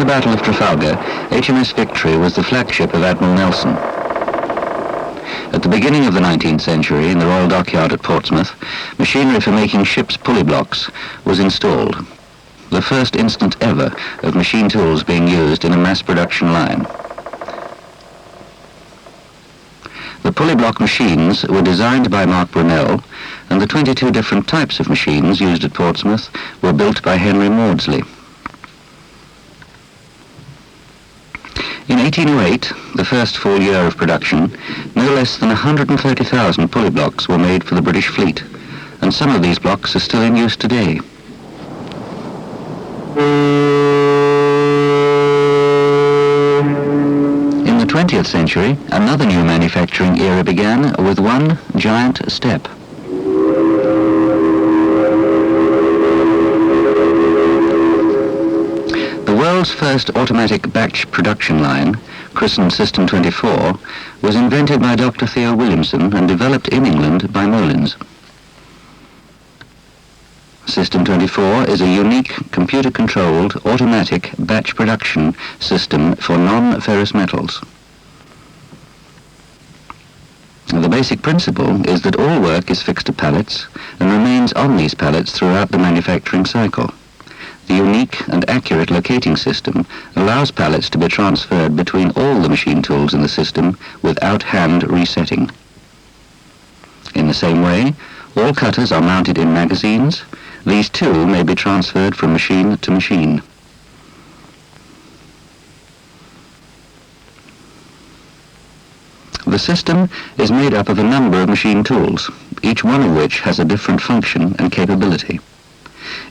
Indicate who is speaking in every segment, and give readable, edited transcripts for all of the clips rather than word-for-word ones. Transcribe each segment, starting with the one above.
Speaker 1: the Battle of Trafalgar, HMS Victory was the flagship of Admiral Nelson. At the beginning of the 19th century, in the Royal Dockyard at Portsmouth, machinery for making ships' pulley blocks was installed, the first instance ever of machine tools being used in a mass production line. The pulley block machines were designed by Mark Brunel, and the 22 different types of machines used at Portsmouth were built by Henry Maudsley. In 1808, the first full year of production, no less than 130,000 pulley blocks were made for the British fleet, and some of these blocks are still in use today. In the 20th century, another new manufacturing era began with one giant step. The world's first automatic batch production line, christened System 24, was invented by Dr. Theo Williamson and developed in England by Molins. System 24 is a unique computer-controlled automatic batch production system for non-ferrous metals. The basic principle is that all work is fixed to pallets and remains on these pallets throughout the manufacturing cycle. The unique and accurate locating system allows pallets to be transferred between all the machine tools in the system without hand resetting. In the same way, all cutters are mounted in magazines. These too may be transferred from machine to machine. The system is made up of a number of machine tools, each one of which has a different function and capability.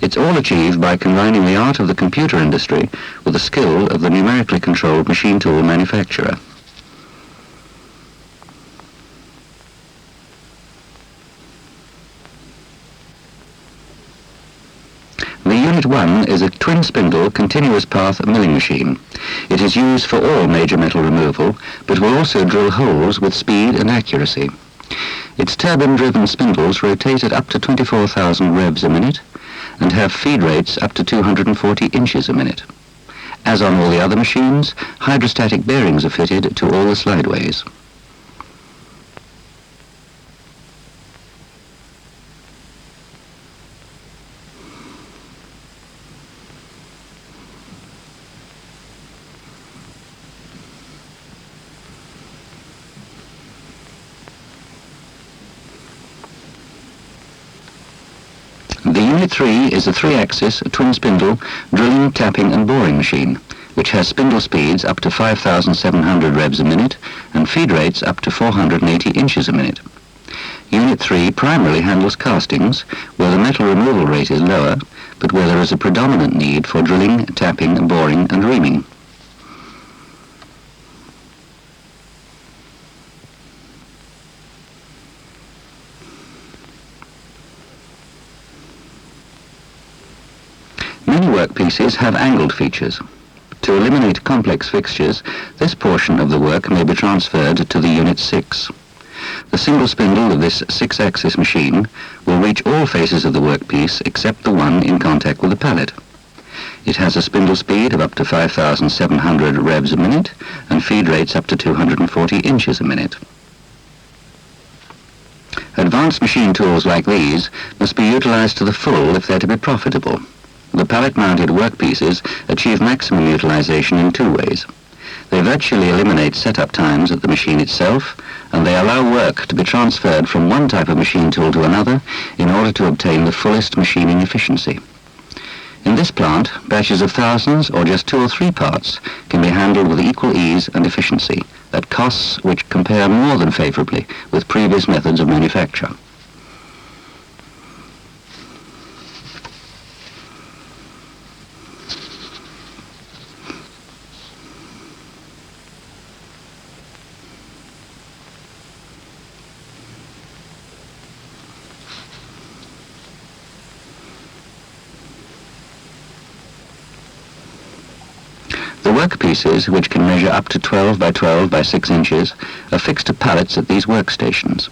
Speaker 1: It's all achieved by combining the art of the computer industry with the skill of the numerically controlled machine tool manufacturer. The Unit 1 is a twin-spindle continuous path milling machine. It is used for all major metal removal, but will also drill holes with speed and accuracy. Its turbine-driven spindles rotate at up to 24,000 revs a minute and have feed rates up to 240 inches a minute. As on all the other machines, hydrostatic bearings are fitted to all the slideways. The Unit 3 is a 3-axis, twin-spindle, drilling, tapping and boring machine, which has spindle speeds up to 5,700 revs a minute and feed rates up to 480 inches a minute. Unit 3 primarily handles castings, where the metal removal rate is lower, but where there is a predominant need for drilling, tapping, boring and reaming. Many workpieces have angled features. To eliminate complex fixtures, this portion of the work may be transferred to the Unit 6. The single spindle of this 6-axis machine will reach all faces of the workpiece except the one in contact with the pallet. It has a spindle speed of up to 5,700 revs a minute and feed rates up to 240 inches a minute. Advanced machine tools like these must be utilized to the full if they're to be profitable. The pallet-mounted workpieces achieve maximum utilization in two ways. They virtually eliminate setup times at the machine itself, and they allow work to be transferred from one type of machine tool to another in order to obtain the fullest machining efficiency. In this plant, batches of thousands or just 2 or 3 parts can be handled with equal ease and efficiency at costs which compare more than favorably with previous methods of manufacture. The workpieces, which can measure up to 12 by 12 by 6 inches, are fixed to pallets at these workstations.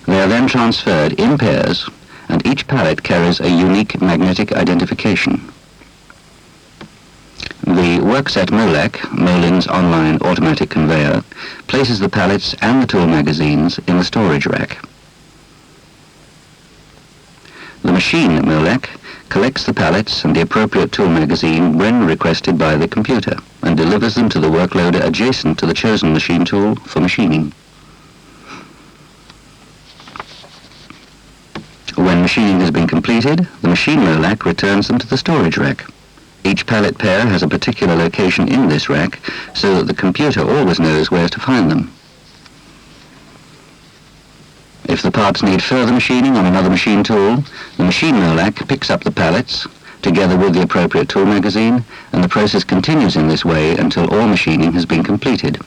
Speaker 1: They are then transferred in pairs, and each pallet carries a unique magnetic identification. The workset Molec, Molins online automatic conveyor, places the pallets and the tool magazines in the storage rack. The machine Molec collects the pallets and the appropriate tool magazine when requested by the computer and delivers them to the workloader adjacent to the chosen machine tool for machining. When machining has been completed, the machine Molec returns them to the storage rack. Each pallet pair has a particular location in this rack so that the computer always knows where to find them. If the parts need further machining on another machine tool, the machine Molec picks up the pallets together with the appropriate tool magazine, and the process continues in this way until all machining has been completed.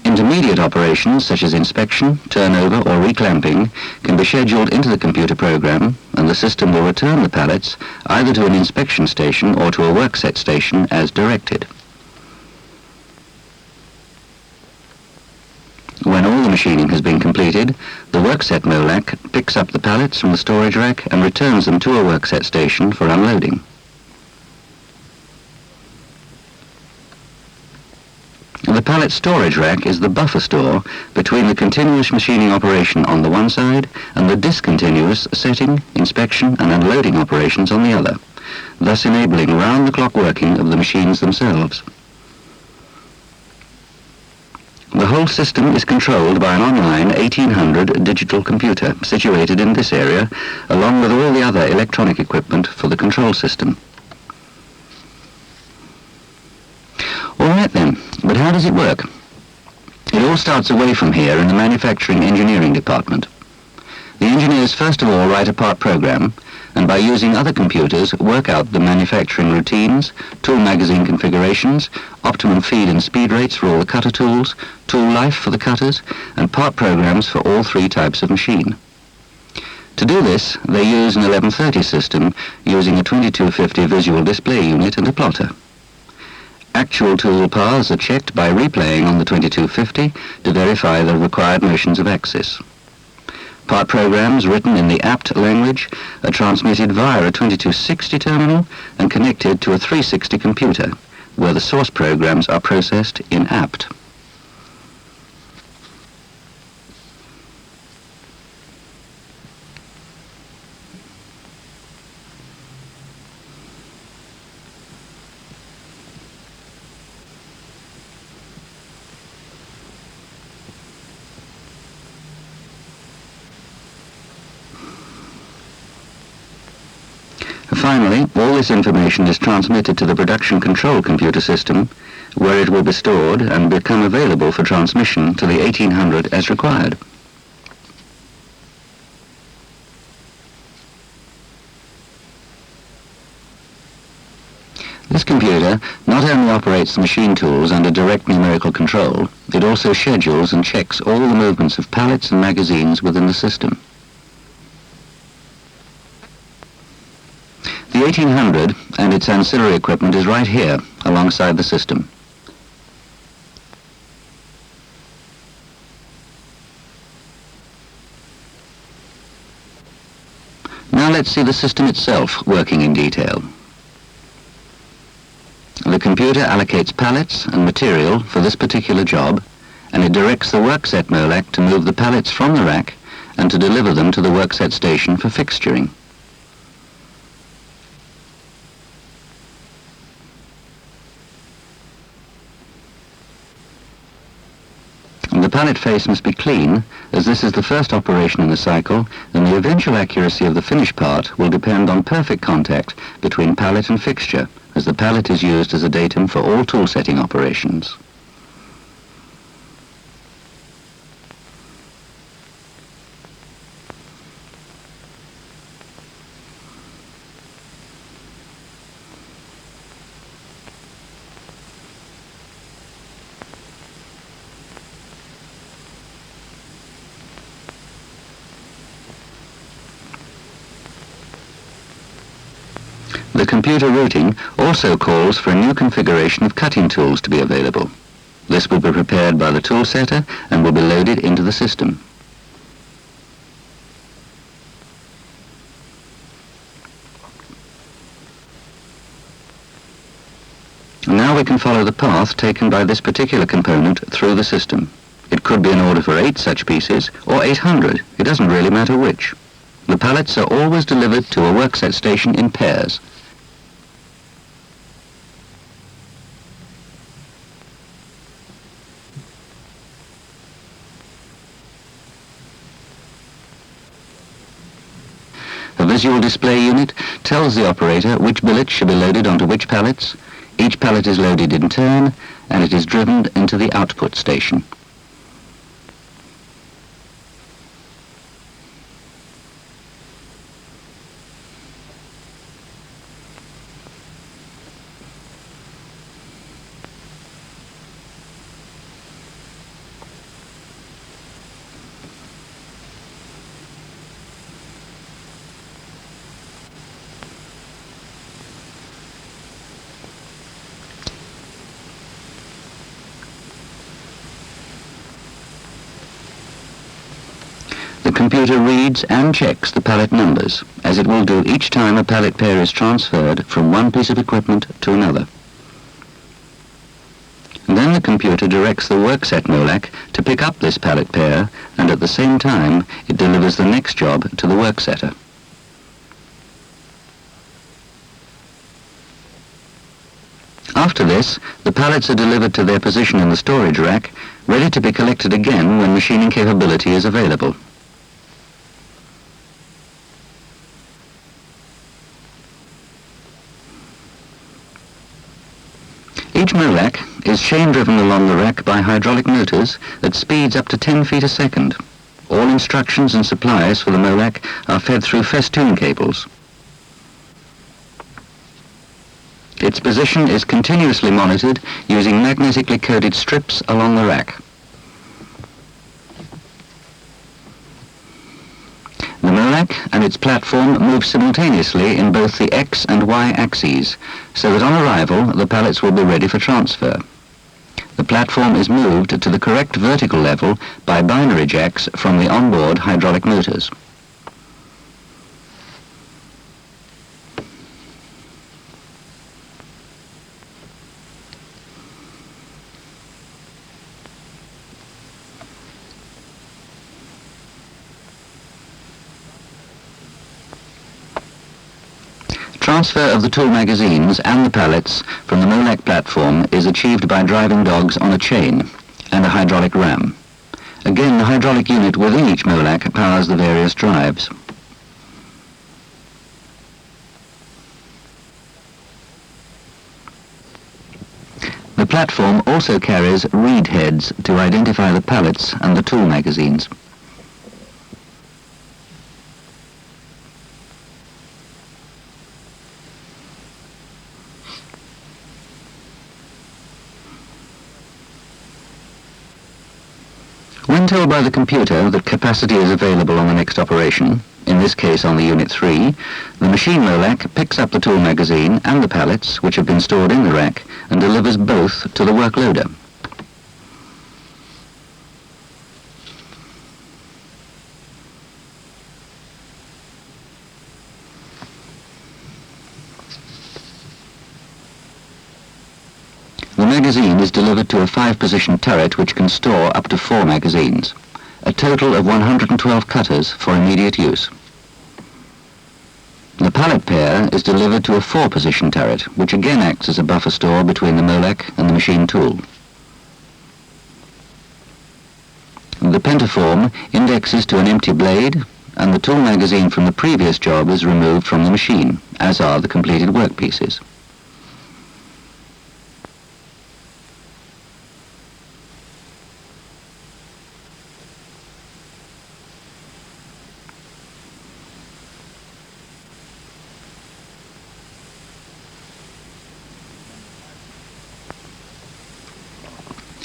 Speaker 1: Intermediate operations such as inspection, turnover or reclamping can be scheduled into the computer program, and the system will return the pallets either to an inspection station or to a workset station as directed. When all the machining has been completed, the workset Molec picks up the pallets from the storage rack and returns them to a workset station for unloading. The pallet storage rack is the buffer store between the continuous machining operation on the one side and the discontinuous setting, inspection and unloading operations on the other, thus enabling round-the-clock working of the machines themselves. The whole system is controlled by an online 1800 digital computer situated in this area, along with all the other electronic equipment for the control system. All right then, but how does it work? It all starts away from here in the manufacturing engineering department. The engineers first of all write a part program, and by using other computers work out the manufacturing routines, tool magazine configurations, optimum feed and speed rates for all the cutter tools, tool life for the cutters, and part programs for all three types of machine. To do this, they use an 1130 system using a 2250 visual display unit and a plotter. Actual tool paths are checked by replaying on the 2250 to verify the required motions of axis. Part programs written in the apt language are transmitted via a 2260 terminal and connected to a 360 computer, where the source programs are processed in apt. Finally, all this information is transmitted to the production control computer system, where it will be stored and become available for transmission to the 1800 as required. This computer not only operates the machine tools under direct numerical control, it also schedules and checks all the movements of pallets and magazines within the system. The 1800 and its ancillary equipment is right here, alongside the system. Now let's see the system itself working in detail. The computer allocates pallets and material for this particular job, and it directs the workset Molec to move the pallets from the rack and to deliver them to the workset station for fixturing. The pallet face must be clean, as this is the first operation in the cycle, and the eventual accuracy of the finished part will depend on perfect contact between pallet and fixture, as the pallet is used as a datum for all tool setting operations. The computer routing also calls for a new configuration of cutting tools to be available. This will be prepared by the tool setter and will be loaded into the system. can follow the path taken by this particular component through the system. It could be an order for 8 such pieces, or 800, it doesn't really matter which. The pallets are always delivered to a workset station in pairs. A visual display unit tells the operator which billets should be loaded onto which pallets. Each pallet is loaded in turn, and it is driven into the output station. The computer reads and checks the pallet numbers, as it will do each time a pallet pair is transferred from one piece of equipment to another. Then the computer directs the workset MOLAC to pick up this pallet pair, and at the same time it delivers the next job to the worksetter. After this, the pallets are delivered to their position in the storage rack, ready to be collected again when machining capability is available. Each MOLAC is chain-driven along the rack by hydraulic motors at speeds up to 10 feet a second. All instructions and supplies for the MOLAC are fed through festoon cables. Its position is continuously monitored using magnetically coded strips along the rack. The MOLAC and its platform move simultaneously in both the X and Y axes, so that on arrival the pallets will be ready for transfer. The platform is moved to the correct vertical level by binary jacks from the onboard hydraulic motors. Transfer of the tool magazines and the pallets from the MOLAC platform is achieved by driving dogs on a chain and a hydraulic ram. Again, the hydraulic unit within each MOLAC powers the various drives. The platform also carries read heads to identify the pallets and the tool magazines. When told by the computer that capacity is available on the next operation, in this case on the Unit 3, the machine MOLAC picks up the tool magazine and the pallets, which have been stored in the rack, and delivers both to the workloader. The magazine is delivered to a 5-position turret which can store up to 4 magazines, a total of 112 cutters for immediate use. The pallet pair is delivered to a 4-position turret which again acts as a buffer store between the MOLAC and the machine tool. The pentaform indexes to an empty blade, and the tool magazine from the previous job is removed from the machine, as are the completed workpieces.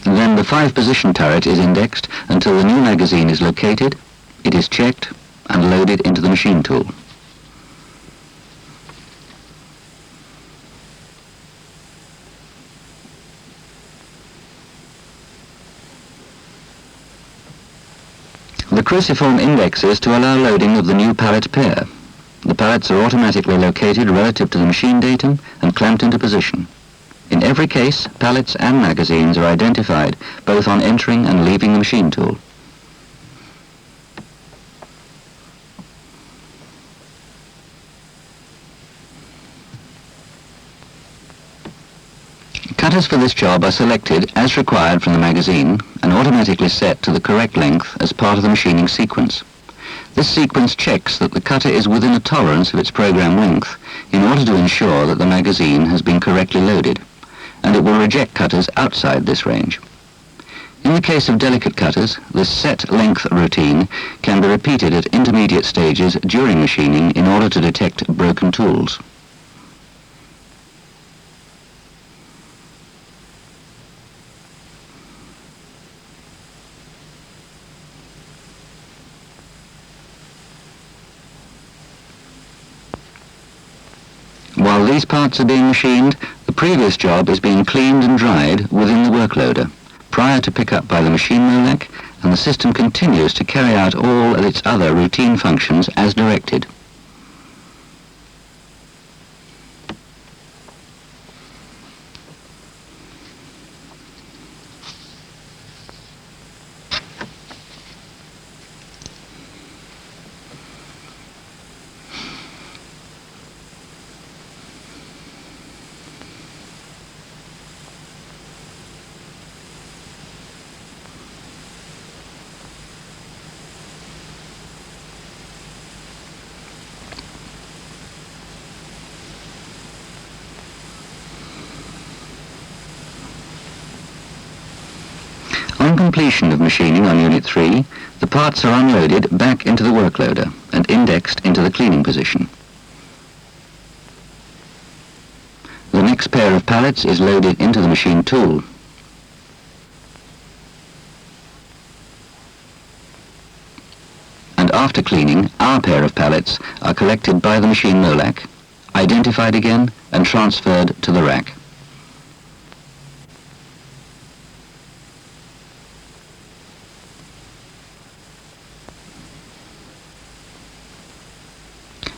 Speaker 1: Then the 5-position turret is indexed until the new magazine is located, it is checked and loaded into the machine tool. The cruciform indexes to allow loading of the new pallet pair. The pallets are automatically located relative to the machine datum and clamped into position. In every case, pallets and magazines are identified, both on entering and leaving the machine tool. Cutters for this job are selected as required from the magazine and automatically set to the correct length as part of the machining sequence. This sequence checks that the cutter is within a tolerance of its program length in order to ensure that the magazine has been correctly loaded, and it will reject cutters outside this range. In the case of delicate cutters, this set length routine can be repeated at intermediate stages during machining in order to detect broken tools. While these parts are being machined, the previous job is being cleaned and dried within the workloader, prior to pickup by the machine Molec, and the system continues to carry out all of its other routine functions as directed. On completion of machining on Unit 3, the parts are unloaded back into the workloader and indexed into the cleaning position. The next pair of pallets is loaded into the machine tool. And after cleaning, our pair of pallets are collected by the machine Molec, identified again and transferred to the rack.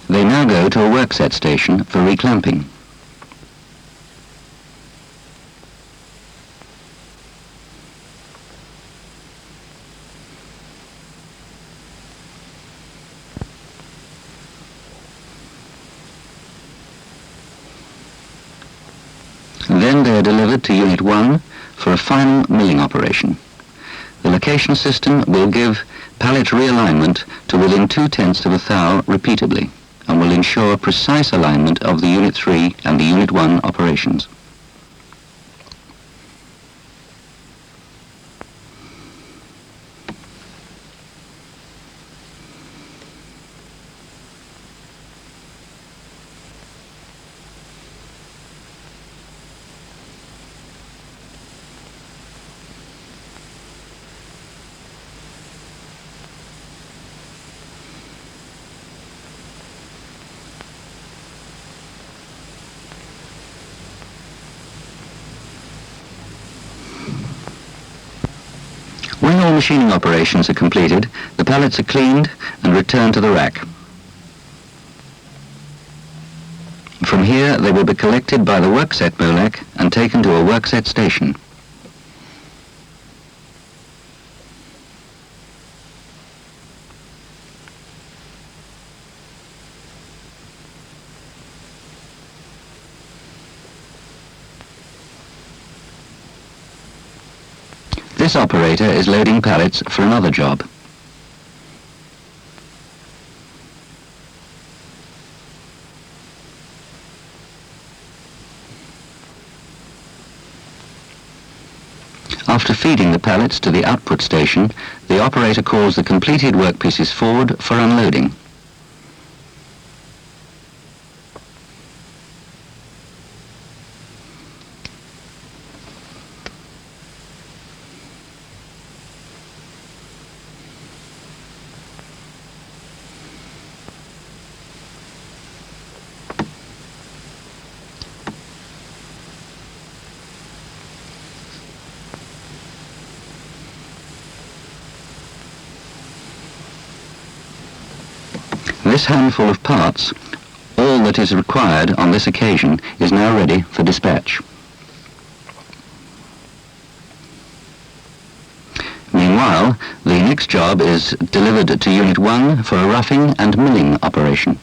Speaker 1: They now go to a workset station for reclamping. Then they are delivered to Unit 1 for a final milling operation. The location system will give pallet realignment to within 2/10 of a thou repeatedly, and will ensure precise alignment of the Unit 3 and the Unit 1 operations. When all machining operations are completed, the pallets are cleaned and returned to the rack. From here, they will be collected by the workset Molec and taken to a workset station. This operator is loading pallets for another job. After feeding the pallets to the output station, the operator calls the completed workpieces forward for unloading. This handful of parts, all that is required on this occasion, is now ready for dispatch. The next job is delivered to Unit 1 for a roughing and milling operation.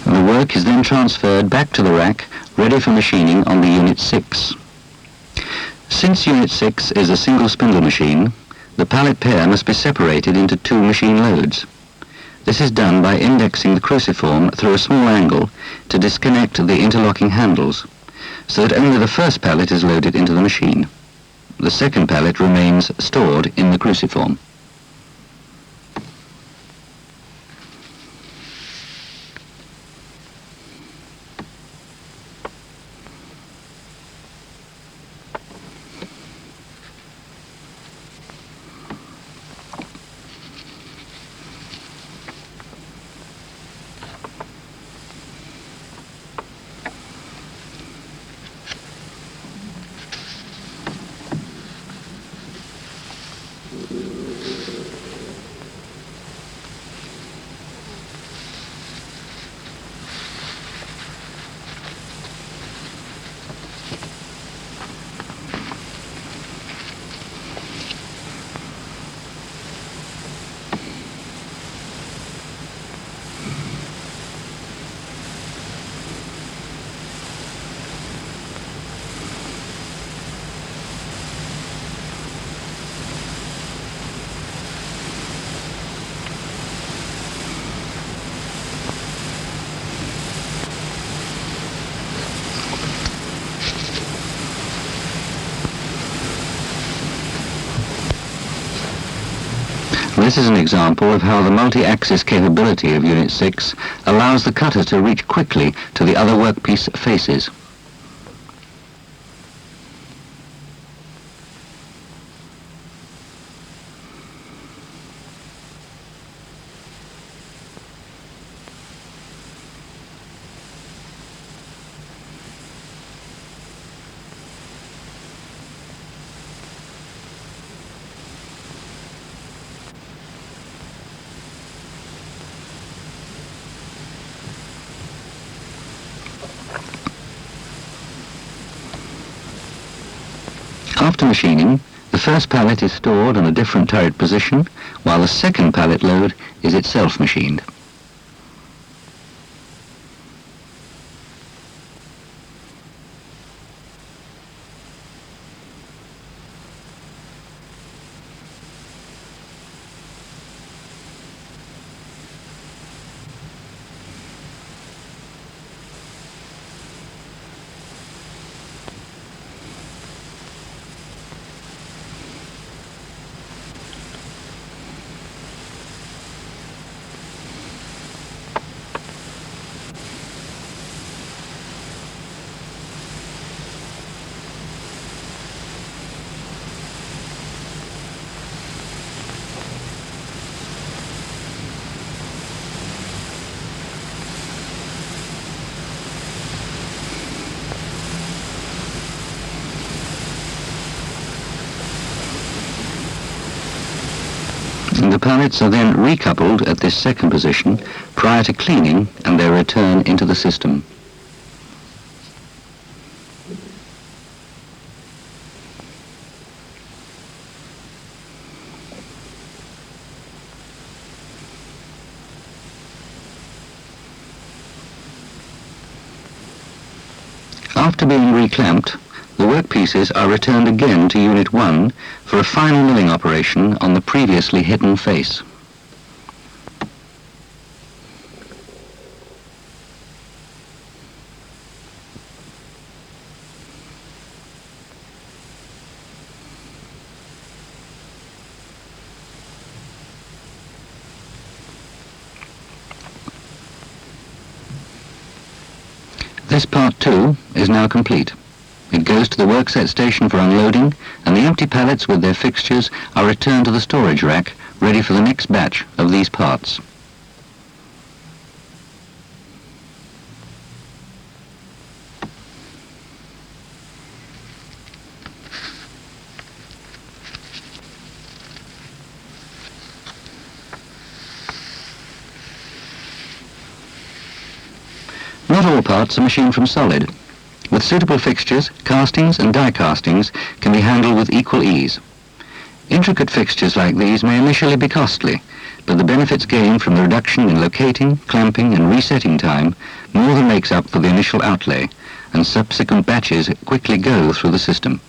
Speaker 1: The work is then transferred back to the rack, ready for machining on the Unit 6. Since Unit 6 is a single spindle machine, the pallet pair must be separated into 2 machine loads. This is done by indexing the cruciform through a small angle to disconnect the interlocking handles, so that only the first pallet is loaded into the machine. The second pallet remains stored in the cruciform. This is an example of how the multi-axis capability of Unit 6 allows the cutter to reach quickly to the other workpiece faces. After machining, the first pallet is stored on a different turret position, while the second pallet load is itself machined. The pallets are then recoupled at this second position prior to cleaning and their return into the system. After being reclamped, the workpieces are returned again to Unit 1 for a final milling operation on the previously hidden face. This part 2 is now complete. It goes to the workset station for unloading, and the empty pallets with their fixtures are returned to the storage rack, ready for the next batch of these parts. Not all parts are machined from solid. With suitable fixtures, castings and die castings can be handled with equal ease. Intricate fixtures like these may initially be costly, but the benefits gained from the reduction in locating, clamping and resetting time more than makes up for the initial outlay, and subsequent batches quickly go through the system.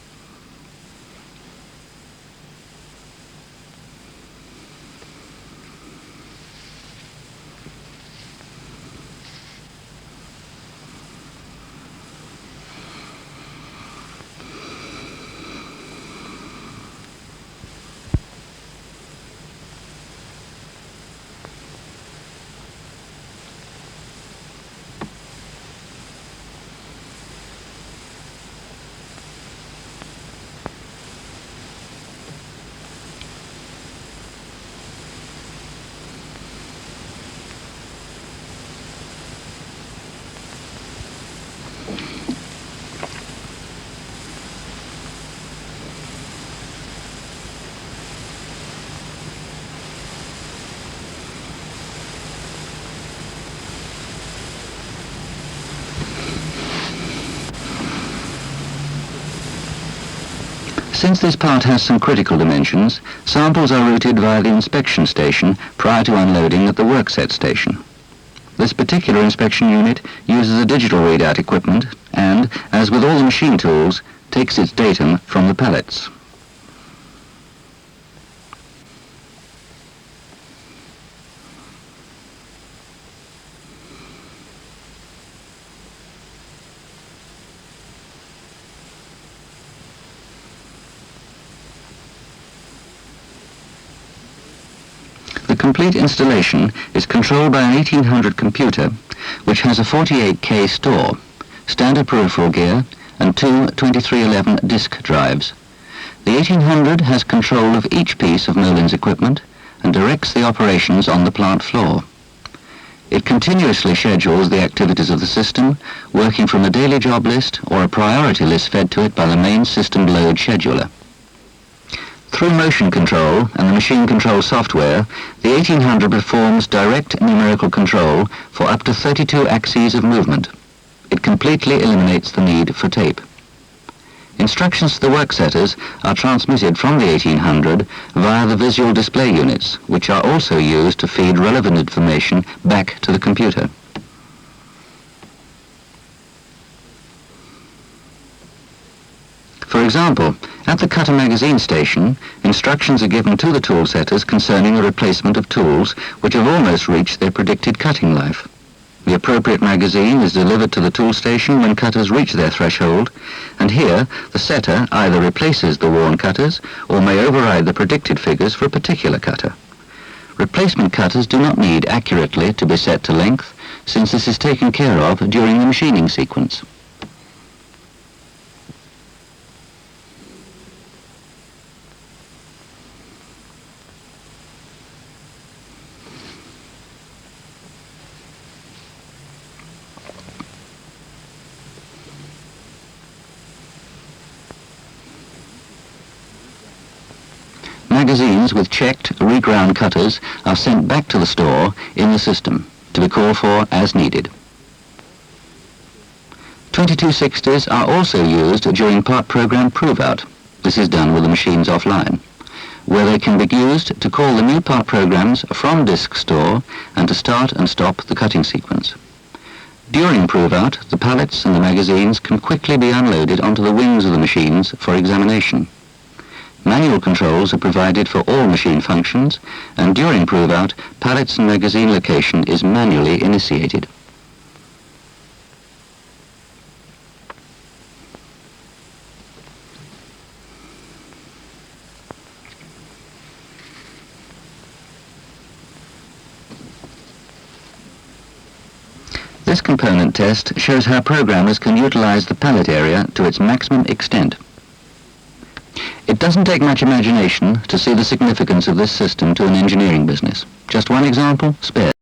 Speaker 1: Since this part has some critical dimensions, samples are routed via the inspection station prior to unloading at the workset station. This particular inspection unit uses a digital readout equipment and, as with all the machine tools, takes its datum from the pallets. The complete installation is controlled by an 1800 computer, which has a 48K store, standard peripheral gear, and two 2311 disk drives. The 1800 has control of each piece of Molins equipment and directs the operations on the plant floor. It continuously schedules the activities of the system, working from a daily job list or a priority list fed to it by the main system load scheduler. Through motion control and the machine control software, the 1800 performs direct numerical control for up to 32 axes of movement. It completely eliminates the need for tape. Instructions to the work setters are transmitted from the 1800 via the visual display units, which are also used to feed relevant information back to the computer. For example, at the cutter magazine station, instructions are given to the tool setters concerning the replacement of tools which have almost reached their predicted cutting life. The appropriate magazine is delivered to the tool station when cutters reach their threshold, and here the setter either replaces the worn cutters or may override the predicted figures for a particular cutter. Replacement cutters do not need accurately to be set to length, since this is taken care of during the machining sequence. Magazines with checked, reground cutters are sent back to the store in the system to be called for as needed. 2260s are also used during part program prove-out. This is done with the machines offline, where they can be used to call the new part programs from disk store and to start and stop the cutting sequence. During prove-out, the pallets and the magazines can quickly be unloaded onto the wings of the machines for examination. Manual controls are provided for all machine functions, and during prove-out, pallets and magazine location is manually initiated. This component test shows how programmers can utilize the pallet area to its maximum extent. It doesn't take much imagination to see the significance of this system to an engineering business. Just one example, spare.